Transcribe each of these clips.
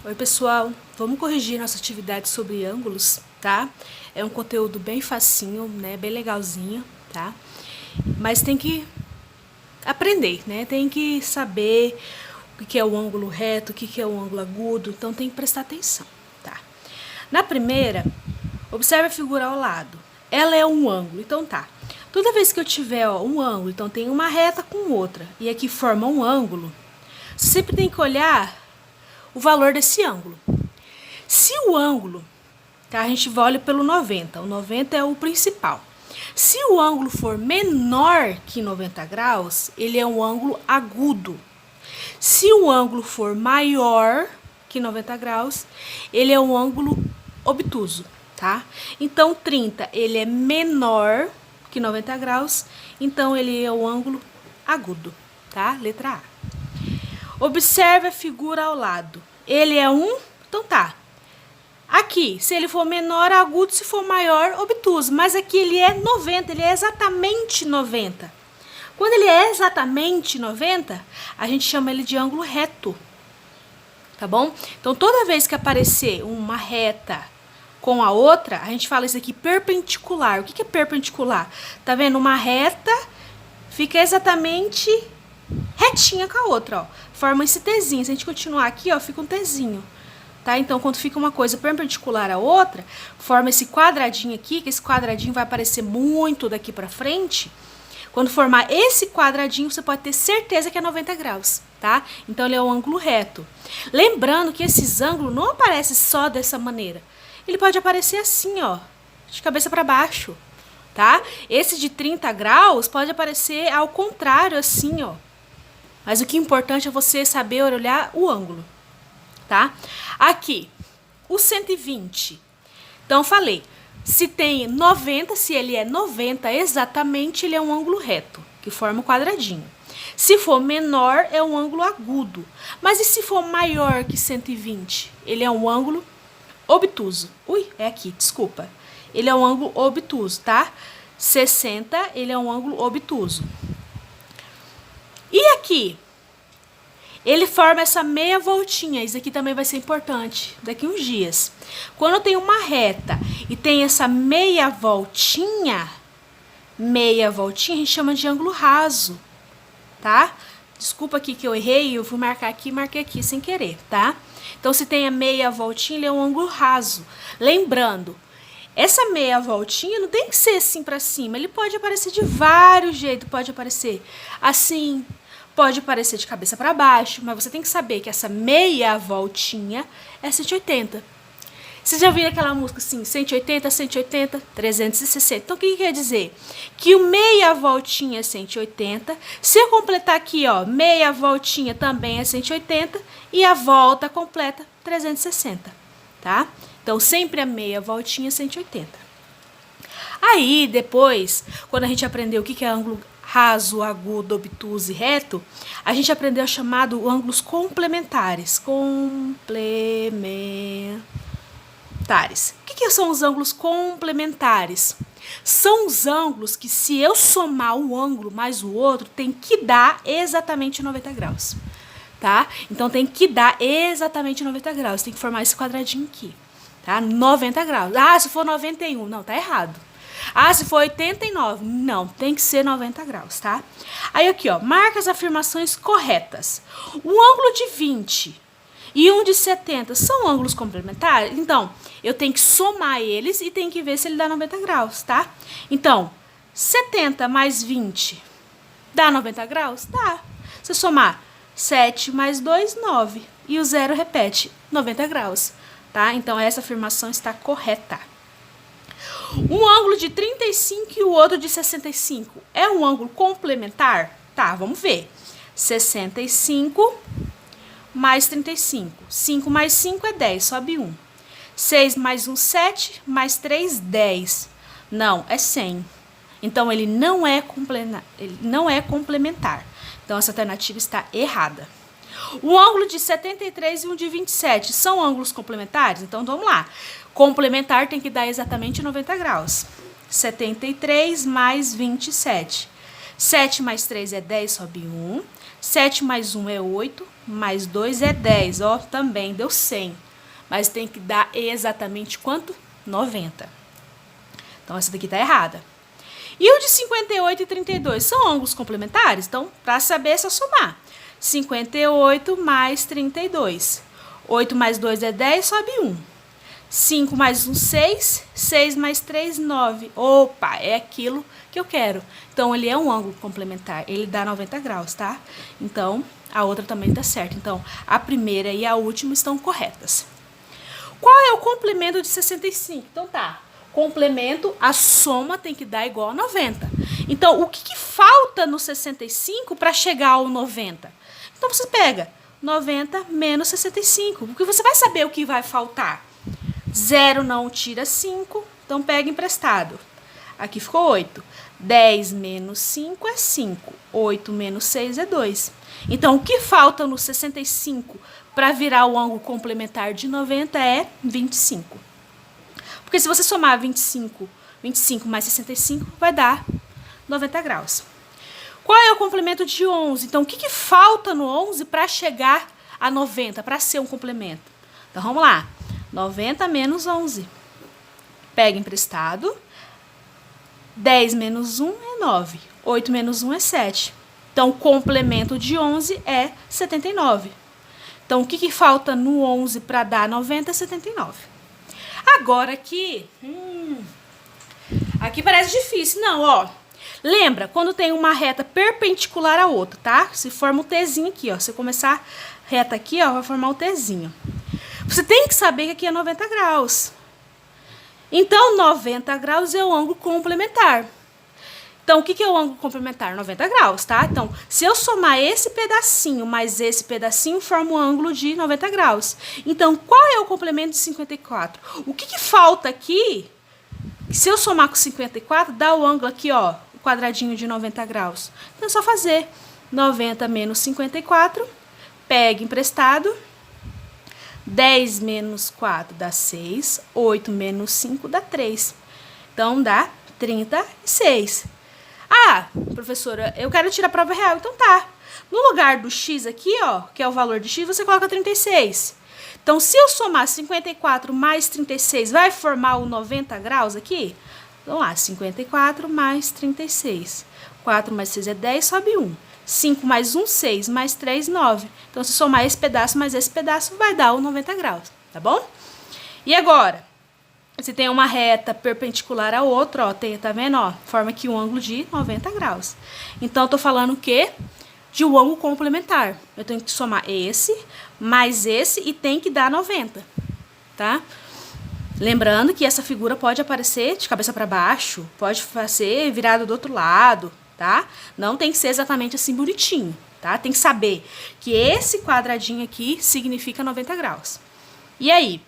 Oi pessoal, vamos corrigir nossa atividade sobre ângulos, tá? É um conteúdo bem facinho, né? Bem legalzinho, tá? Mas tem que aprender, né? Tem que saber o que é o ângulo reto, o que é o ângulo agudo, então tem que prestar atenção, tá? Na primeira, observe a figura ao lado. Ela é um ângulo, então tá. Toda vez que eu tiver um ângulo, então tem uma reta com outra, e aqui forma um ângulo, você sempre tem que olhar o valor desse ângulo. Se o ângulo, tá, a gente olha pelo 90, o 90 é o principal. Se o ângulo for menor que 90 graus, ele é um ângulo agudo. Se o ângulo for maior que 90 graus, ele é um ângulo obtuso, tá? Então, 30, ele é menor que 90 graus, então ele é o ângulo agudo, tá? Letra A. Observe a figura ao lado. Ele é então tá. Aqui, se ele for menor, agudo, se for maior, obtuso. Mas aqui ele é 90, ele é exatamente 90. Quando ele é exatamente 90, a gente chama ele de ângulo reto. Tá bom? Então, toda vez que aparecer uma reta com a outra, a gente fala isso aqui perpendicular. O que é perpendicular? Tá vendo? Uma reta fica exatamente retinha com a outra, ó. Forma esse Tzinho. Se a gente continuar aqui, ó, fica um Tzinho. Tá? Então, quando fica uma coisa perpendicular à outra, forma esse quadradinho aqui, que esse quadradinho vai aparecer muito daqui pra frente. Quando formar esse quadradinho, você pode ter certeza que é 90 graus, tá? Então, ele é um ângulo reto. Lembrando que esses ângulos não aparecem só dessa maneira. Ele pode aparecer assim, ó, de cabeça para baixo, tá? Esse de 30 graus pode aparecer ao contrário, assim, ó. Mas o que é importante é você saber olhar o ângulo, tá? Aqui, o 120. Então, falei, se tem 90, se ele é 90 exatamente, ele é um ângulo reto, que forma um quadradinho. Se for menor, é um ângulo agudo. Mas e se for maior que 120? Ele é um ângulo obtuso. Ui, é aqui, desculpa. Ele é um ângulo obtuso, tá? 60, ele é um ângulo obtuso. E aqui? Ele forma essa meia voltinha. Isso aqui também vai ser importante daqui uns dias. Quando eu tenho uma reta e tem essa meia voltinha, a gente chama de ângulo raso, tá? Desculpa aqui que eu errei, eu fui marcar aqui e marquei aqui sem querer, tá? Então, se tem a meia voltinha, ele é um ângulo raso. Lembrando, essa meia voltinha não tem que ser assim pra cima. Ele pode aparecer de vários jeitos. Pode aparecer assim, pode aparecer de cabeça para baixo, mas você tem que saber que essa meia voltinha é 180. Vocês já viram aquela música assim, 180, 180, 360. Então, o que quer dizer? Que o meia voltinha é 180. Se eu completar aqui, ó, meia voltinha também é 180 e a volta completa 360, tá? Então, sempre a meia voltinha é 180. Aí, depois, quando a gente aprendeu o que é ângulo raso, agudo, obtuso e reto, a gente aprendeu o chamado ângulos complementares. O que são os ângulos complementares? São os ângulos que, se eu somar um ângulo mais o outro, tem que dar exatamente 90 graus. Tá? Então, tem que dar exatamente 90 graus. Tem que formar esse quadradinho aqui. Tá? 90 graus. Ah, se for 91. Não, tá errado. Ah, se for 89. Não, tem que ser 90 graus, tá? Aí, aqui, ó. Marca as afirmações corretas. Um ângulo de 20 e um de 70 são ângulos complementares? Então, eu tenho que somar eles e tenho que ver se ele dá 90 graus, tá? Então, 70 mais 20 dá 90 graus? Dá. Se eu somar 7 mais 2, 9. E o zero repete, 90 graus, tá? Então, essa afirmação está correta. Um ângulo de 35 e o outro de 65 é um ângulo complementar? Tá, vamos ver. 65 mais 35. 5 mais 5 é 10, sobe 1. 6 mais 1, 7, mais 3, 10. Não, é 100. Então, ele não é complementar. Então, essa alternativa está errada. Um ângulo de 73 e um de 27 são ângulos complementares? Então, vamos lá. Complementar tem que dar exatamente 90 graus. 73 mais 27. 7 mais 3 é 10, sobe 1. 7 mais 1 é 8, mais 2 é 10. Ó, também deu 100. Mas tem que dar exatamente quanto? 90. Então, essa daqui tá errada. E o de 58 e 32 são ângulos complementares? Então, para saber, é só somar. 58 mais 32. 8 mais 2 é 10, sobe 1. 5 mais 1, 6. 6 mais 3, 9. Opa, é aquilo que eu quero. Então, ele é um ângulo complementar. Ele dá 90 graus, tá? Então, a outra também tá certa. Então, a primeira e a última estão corretas. Qual é o complemento de 65? Então, tá. Complemento, a soma tem que dar igual a 90. Então, o que falta no 65 para chegar ao 90? Então, você pega 90 menos 65, porque você vai saber o que vai faltar. 0 não tira 5, então pega emprestado. Aqui ficou 8. 10 menos 5 é 5. 8 menos 6 é 2. Então, o que falta no 65 para virar o ângulo complementar de 90 é 25. Porque se você somar 25 mais 65, vai dar 90 graus. Qual é o complemento de 11? Então, o que falta no 11 para chegar a 90, para ser um complemento? Então, vamos lá. 90 menos 11. Pega emprestado. 10 menos 1 é 9. 8 menos 1 é 7. Então, o complemento de 11 é 79. Então, o que falta no 11 para dar 90 é 79. Agora aqui, aqui parece difícil. Não, ó. Lembra, quando tem uma reta perpendicular à outra, tá? Se forma um Tzinho aqui, ó. Se começar reta aqui, ó, vai formar um Tzinho. Você tem que saber que aqui é 90 graus. Então, 90 graus é o ângulo complementar. Então, o que é o ângulo complementar? 90 graus, tá? Então, se eu somar esse pedacinho mais esse pedacinho, forma um ângulo de 90 graus. Então, qual é o complemento de 54? O que falta aqui? Se eu somar com 54, dá o ângulo aqui, ó, o quadradinho de 90 graus. Então, é só fazer 90 menos 54, pega emprestado. 10 menos 4 dá 6, 8 menos 5 dá 3. Então, dá 36. Ah, professora, eu quero tirar a prova real. Então tá. No lugar do x aqui, ó, que é o valor de x, você coloca 36. Então, se eu somar 54 mais 36, vai formar o 90 graus aqui? Vamos lá, 54 mais 36. 4 mais 6 é 10, sobe 1. 5 mais 1, 6, mais 3, 9. Então, se somar esse pedaço mais esse pedaço, vai dar o 90 graus, tá bom? E agora, se tem uma reta perpendicular à outra, ó, tá vendo, ó? Forma aqui um ângulo de 90 graus. Então, eu tô falando o quê? De um ângulo complementar. Eu tenho que somar esse, mais esse, e tem que dar 90, tá? Lembrando que essa figura pode aparecer de cabeça para baixo, pode ser virada do outro lado, tá? Não tem que ser exatamente assim bonitinho, tá? Tem que saber que esse quadradinho aqui significa 90 graus. E aí,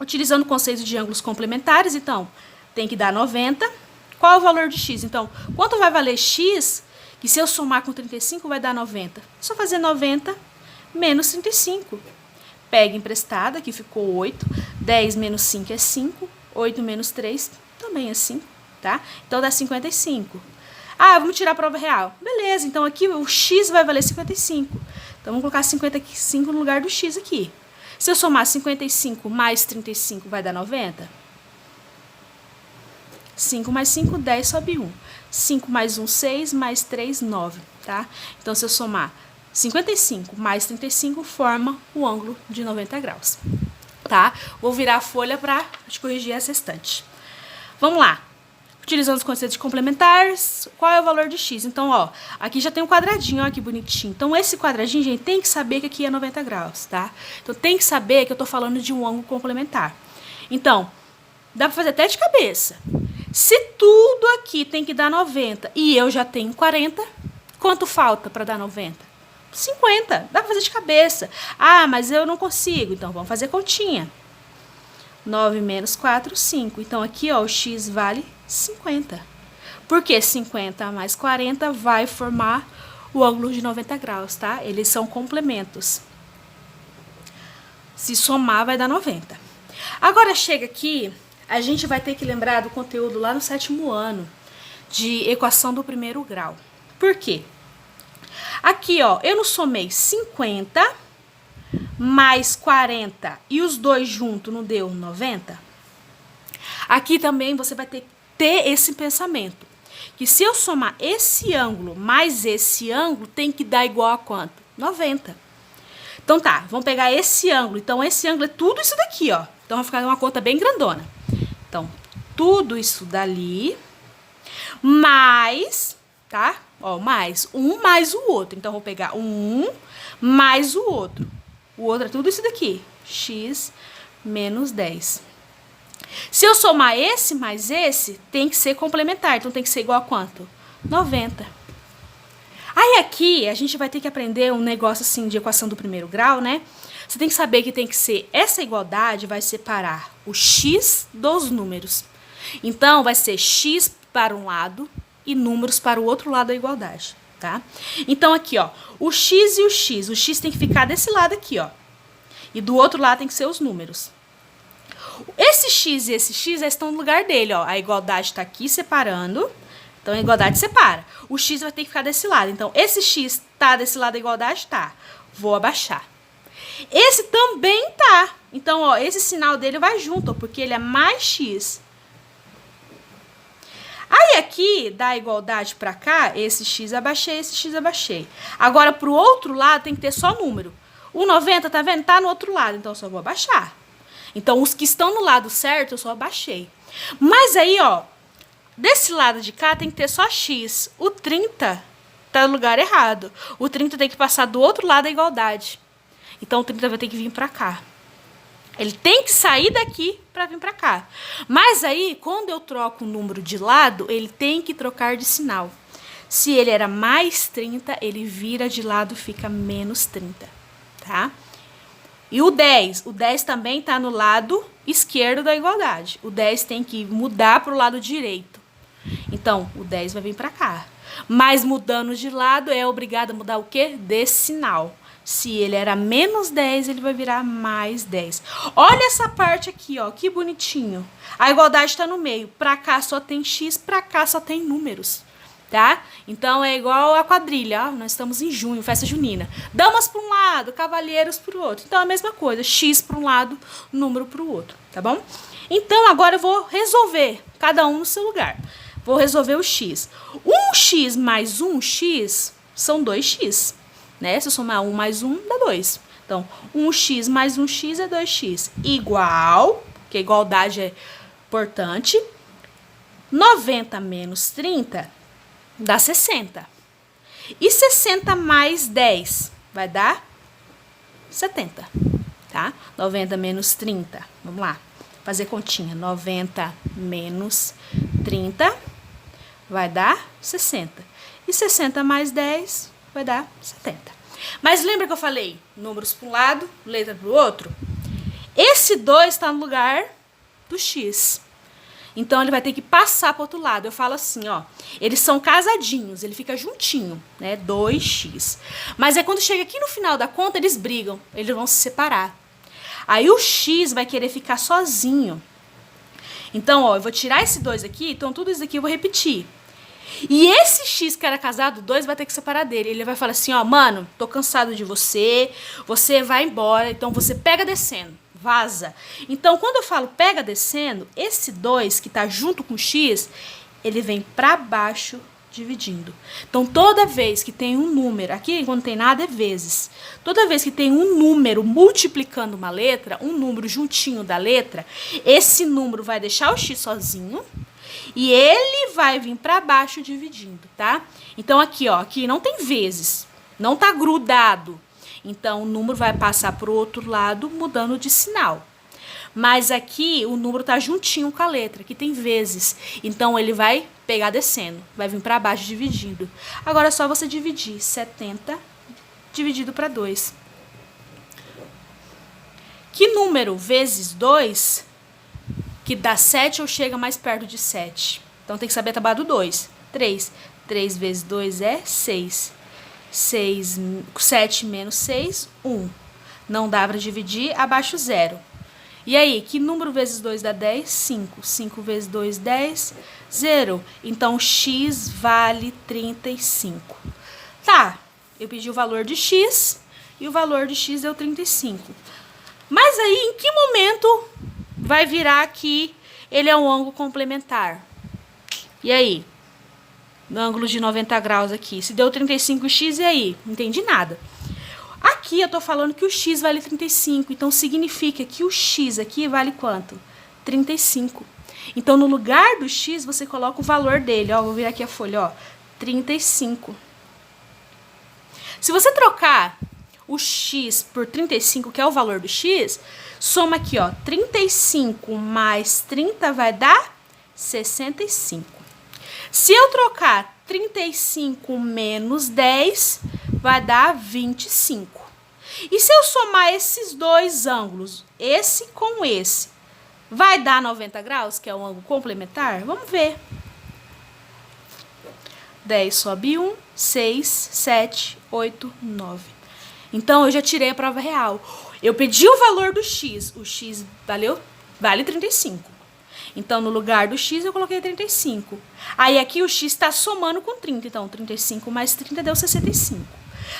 utilizando o conceito de ângulos complementares, então, tem que dar 90. Qual é o valor de x? Então, quanto vai valer x, que se eu somar com 35 vai dar 90? É só fazer 90 menos 35. Pega emprestado, aqui ficou 8. 10 menos 5 é 5. 8 menos 3 também é 5, tá? Então, dá 55. Ah, vamos tirar a prova real. Beleza, então aqui o x vai valer 55. Então, vamos colocar 55 no lugar do x aqui. Se eu somar 55 mais 35, vai dar 90? 5 mais 5, 10, sobe 1. 5 mais 1, 6, mais 3, 9, tá? Então, se eu somar 55 mais 35, forma o ângulo de 90 graus, tá? Vou virar a folha para corrigir essa restante. Vamos lá. Utilizando os conceitos complementares, qual é o valor de x? Então, ó, aqui já tem um quadradinho, ó, que bonitinho. Então, esse quadradinho, gente, tem que saber que aqui é 90 graus, tá? Então, tem que saber que eu tô falando de um ângulo complementar. Então, dá pra fazer até de cabeça. Se tudo aqui tem que dar 90 e eu já tenho 40, quanto falta para dar 90? 50. Dá pra fazer de cabeça. Ah, mas eu não consigo. Então, vamos fazer continha. 9 menos 4, 5. Então, aqui, ó, o x vale 50. Porque 50 mais 40 vai formar o ângulo de 90 graus, tá? Eles são complementos. Se somar, vai dar 90. Agora, chega aqui, a gente vai ter que lembrar do conteúdo lá no 7º ano de equação do primeiro grau. Por quê? Aqui, ó, eu não somei 50 mais 40 e os dois juntos não deu 90? Aqui também você vai ter que ter esse pensamento. Que se eu somar esse ângulo mais esse ângulo, tem que dar igual a quanto? 90. Então tá, vamos pegar esse ângulo. Então esse ângulo é tudo isso daqui, ó. Então vai ficar uma conta bem grandona. Então, tudo isso dali, mais, tá? Ó, mais um mais o outro. Então, vou pegar um mais o outro. O outro é tudo isso daqui. X menos 10. Se eu somar esse mais esse, tem que ser complementar. Então, tem que ser igual a quanto? 90. Aí, aqui, a gente vai ter que aprender um negócio assim de equação do primeiro grau, né? Você tem que saber que tem que ser... Essa igualdade vai separar o x dos números. Então, vai ser x para um lado e números para o outro lado da igualdade, tá? Então, aqui, ó, o x e o x. O x tem que ficar desse lado aqui, ó. E do outro lado tem que ser os números. Esse x e esse x já estão no lugar dele, ó. A igualdade está aqui separando. Então, a igualdade separa. O x vai ter que ficar desse lado. Então, esse x tá desse lado da igualdade? Tá. Vou abaixar. Esse também tá. Então, ó, esse sinal dele vai junto, ó, porque ele é mais x. Aí, aqui, da igualdade pra cá, esse x abaixei, esse x abaixei. Agora, pro outro lado, tem que ter só número. O 90, tá vendo? Tá no outro lado, então eu só vou abaixar. Então, os que estão no lado certo, eu só abaixei. Mas aí, ó, desse lado de cá tem que ter só x. O 30 tá no lugar errado. O 30 tem que passar do outro lado da igualdade. Então, o 30 vai ter que vir pra cá. Ele tem que sair daqui para vir para cá. Mas aí, quando eu troco o número de lado, ele tem que trocar de sinal. Se ele era mais 30, ele vira de lado, fica menos 30, tá? E o 10 também está no lado esquerdo da igualdade. O 10 tem que mudar para o lado direito. Então, o 10 vai vir para cá. Mas mudando de lado, é obrigado a mudar o quê? De sinal. Se ele era menos 10, ele vai virar mais 10. Olha essa parte aqui, ó, que bonitinho. A igualdade está no meio. Para cá só tem x, para cá só tem números, tá? Então, é igual a quadrilha, ó, nós estamos em junho, festa junina. Damas para um lado, cavalheiros para o outro. Então, é a mesma coisa, x para um lado, número para o outro, tá bom? Então, agora eu vou resolver, cada um no seu lugar. Vou resolver o x. 1x mais 1x são 2x. Né? Se eu somar 1 mais 1, dá 2. Então, 1x mais 1x é 2x. Igual, que a igualdade é importante, 90 menos 30 dá 60. E 60 mais 10 vai dar 70. Tá? 90 menos 30. Vamos lá. Fazer continha. 90 menos 30 vai dar 60. E 60 mais 10 vai dar 70. Mas lembra que eu falei números para um lado, letra para o outro? Esse 2 está no lugar do x. Então, ele vai ter que passar para o outro lado. Eu falo assim, ó, eles são casadinhos, ele fica juntinho, né? 2x. Mas é quando chega aqui no final da conta, eles brigam, eles vão se separar. Aí, o x vai querer ficar sozinho. Então, ó, eu vou tirar esse 2 aqui, então tudo isso aqui eu vou repetir. E esse x que era casado, 2 vai ter que separar dele. Ele vai falar assim, ó, mano, tô cansado de você, você vai embora, então você pega descendo, vaza. Então, quando eu falo pega descendo, esse 2 que tá junto com o x, ele vem pra baixo dividindo. Então, toda vez que tem um número, aqui quando tem nada é vezes, toda vez que tem um número multiplicando uma letra, um número juntinho da letra, esse número vai deixar o x sozinho, e ele vai vir para baixo dividindo, tá? Então, aqui, ó, aqui não tem vezes, não tá grudado. Então, o número vai passar para o outro lado, mudando de sinal. Mas aqui, o número tá juntinho com a letra, aqui tem vezes. Então, ele vai pegar descendo, vai vir para baixo dividindo. Agora, é só você dividir 70 dividido para 2. Que número vezes 2... que dá 7 ou chega mais perto de 7. Então, tem que saber a tabela do 2. 3. 3 vezes 2 é 6. 7 menos 6, 1. Não dá para dividir, abaixo 0. E aí, que número vezes 2 dá 10? 5. 5 vezes 2, 10. 0. Então, x vale 35. Tá. Eu pedi o valor de x e o valor de x deu 35. Mas aí, em que momento vai virar que ele é um ângulo complementar? E aí? No ângulo de 90 graus aqui. Se deu 35x, e aí? Não entendi nada. Aqui eu tô falando que o x vale 35. Então, significa que o x aqui vale quanto? 35. Então, no lugar do x, você coloca o valor dele. Ó, vou virar aqui a folha, ó. 35. Se você trocar o x por 35, que é o valor do x, soma aqui, ó. 35 mais 30 vai dar 65. Se eu trocar 35 menos 10, vai dar 25. E se eu somar esses dois ângulos, esse com esse, vai dar 90 graus, que é um ângulo complementar? Vamos ver. 10 sobe 1, 6, 7, 8, 9. Então, eu já tirei a prova real. Eu pedi o valor do x. O x vale 35. Então, no lugar do x, eu coloquei 35. Aí, aqui o x está somando com 30. Então, 35 mais 30 deu 65.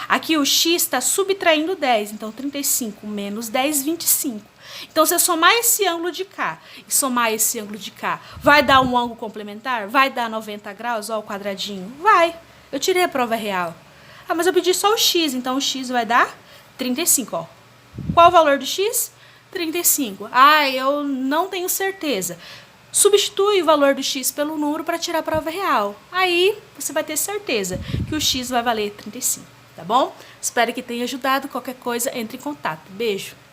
Aqui o x está subtraindo 10. Então, 35 menos 10, 25. Então, se eu somar esse ângulo de cá e somar esse ângulo de cá, vai dar um ângulo complementar? Vai dar 90 graus? Ó, o quadradinho? Vai. Eu tirei a prova real. Ah, mas eu pedi só o x. Então, o x vai dar 35, ó. Qual o valor do x? 35. Ah, eu não tenho certeza. Substitui o valor do x pelo número para tirar a prova real. Aí, você vai ter certeza que o x vai valer 35, tá bom? Espero que tenha ajudado. Qualquer coisa, entre em contato. Beijo!